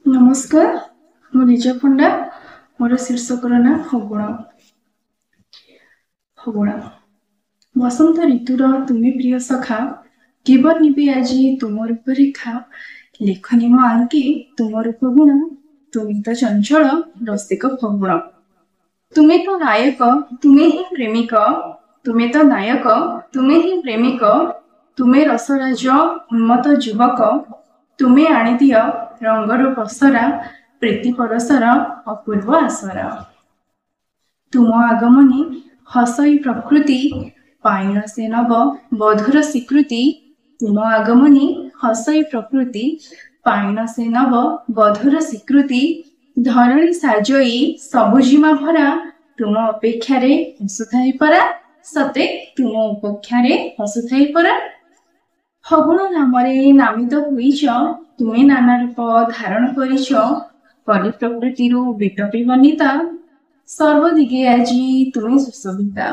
नमस्कार, मु लीजा पंडा। मोर शीर्षक ना फगुण। फगुण बसंत ऋतुर तुमे प्रिय सखा, केवल निबे आजी तुम रूप रेखा। लेखनी मो आंके तुम रूप गुण, तुम तो चंचल रसिक फगुण। तुम्हें तो नायक तुम्हें ही प्रेमिक, तुम्हें तो नायक तुम्हें ही प्रेमिक। तुम्हें रसराज उन्मत युवक, तुम्हें आनिदिय रंगर पसरा, प्रीति परसर अपूर्व आसरा। तुम आगमनी हसई प्रकृति, पाइन से नव बधुर स्वीकृति। तुम आगमनी हसई प्रकृति, पाइन से नव बधुर स्वीकृति। धरणी साजई सबुजिमा भरा, तुम अपेक्षारे हसुथाई परा। सते तुम अपेक्षारे हसुथाई परा। फगुण नामरे नामित होइछ, तुमे नाना रूप धारण करिछ। कलि प्रकृति बिटपी बनिता, सर्वदिगे आजी तुमे सुशोभिता।